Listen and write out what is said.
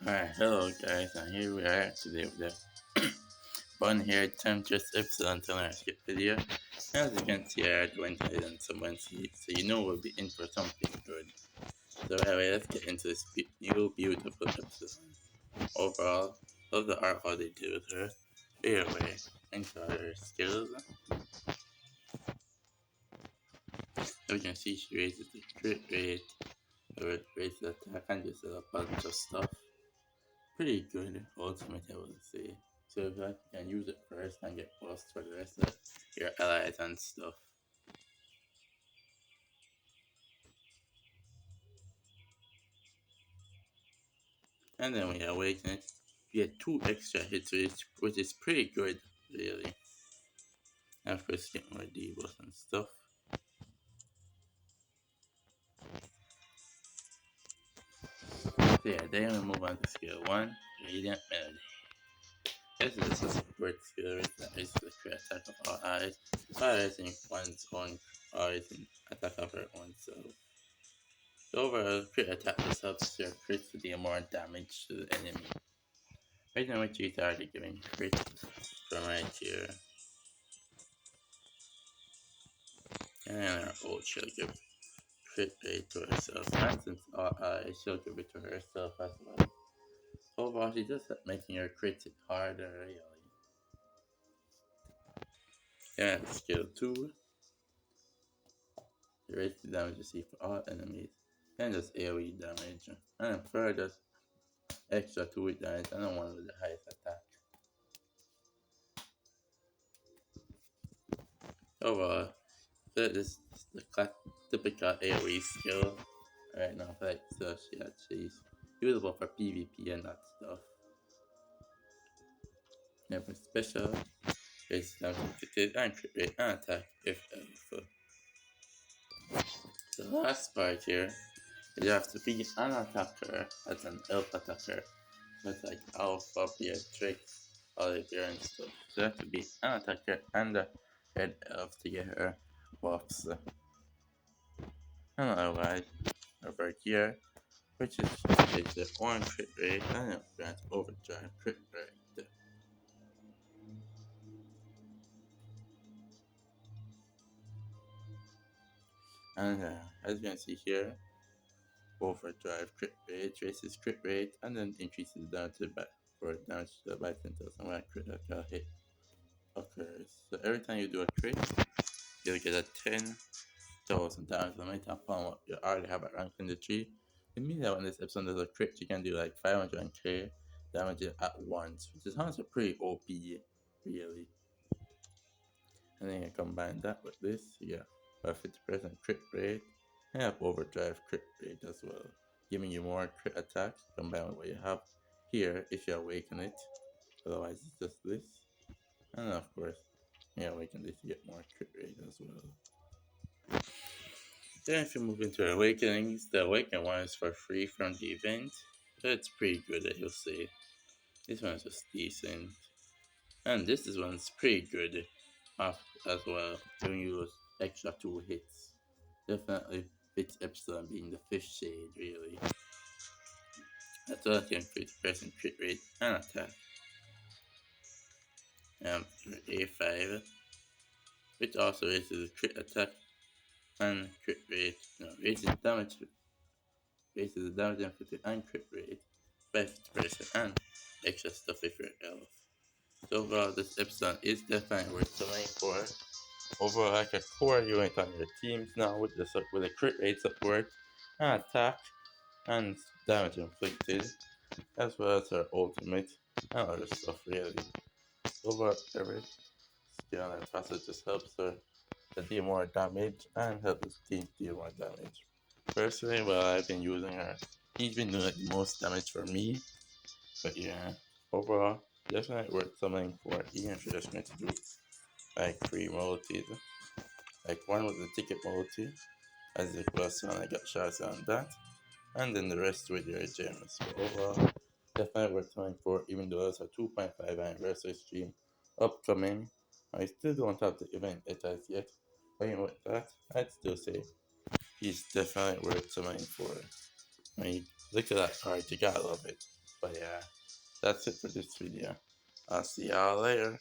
Alright, hello guys, and here we are today with the fun here temptress Epsilon telling our skip video. As you can see, I went ahead and someone see, so you know we'll be in for something good. So anyway, let's get into this new beautiful Epsilon. Overall, love the art how they did with her. Anyway, into her skills. So you can see she raises the crit rate, or raises the attack, and just a bunch of stuff. Pretty good ultimate, I would say. So if you can use it first and get plus for the rest of your allies and stuff. And then when you awaken it, you get 2 extra hits, which is pretty good, really. And of course, you get more debuffs and stuff. So yeah, then we move on to skill 1, Radiant Melody. This is a support skill, which is the crit attack of all allies, firing one's own allies in attack of her own self. The overall crit attack just helps your crits to deal more damage to the enemy. Right now, which is already giving crit from right here. And our ult she'll give crit rate to herself. And since she'll give it to herself as well. Overall, she's just making her crits hit harder, really. And skill 2. Raise the damage you see for all enemies. And just AoE damage. And further, extra 2 with damage and one with the highest attack. Overall, this is the typical AoE skill right now. Like, so she actually is usable for PvP and that stuff. Yeah, for special, it's inflicted and crit rate and attack if helpful. The last part here is you have to be an attacker as an elf attacker. So it's like alpha, Beatrix, Olivia and stuff. So you have to be an attacker and a red elf to get her buffs. And otherwise, over here, which is the one crit rate and a grant overdrive crit rate. And as you can see here, overdrive crit rate traces crit rate and then increases damage to the back for damage to the bite until some critical hit occurs. So every time you do a crit, you'll get a 10,000 damage limit upon what you already have at rank in the tree. It means that when this episode does a crit, you can do like 500k damage at once, which is honestly pretty OP, really. And then you combine that with this, you get a 50% crit rate and have overdrive crit rate as well, giving you more crit attack combined with what you have here if you awaken it. Otherwise, it's just this. And then, of course, you awaken this, you get more crit rate as well. Then, if you move into awakenings, the awakened one is for free from the event. So it's pretty good, you'll say. This one is just decent. And this one's pretty good as well, giving you those extra 2 hits. Definitely fits Epsilon being the fish shade, really. That's all I can fit present crit rate and attack. A5, which also raises the crit attack and crit rate. No, raises the damage inflicted and crit rate by 50% and extra stuff if you're elf. So overall, this Epsilon is definitely worth selling for. Overall, like a core unit on your teams now with the crit rate support and attack and damage inflicted, as well as her ultimate and other stuff really. Overall, every skill and facet just helps her to deal more damage and help the team deal more damage. Personally, while I've been using her, he's been doing the most damage for me. But yeah, overall, definitely worth something for even if you're just going to do like 3 multis. Like one was the ticket multi, as the first one I got shots on that, and then the rest with your gems. So overall, definitely worth something for, even though there's a 2.5 anniversary stream upcoming. I still don't have the event as yet, but even with that, I'd still say he's definitely worth something for. I mean, look at that art, you gotta love it. But yeah, that's it for this video. I'll see y'all later.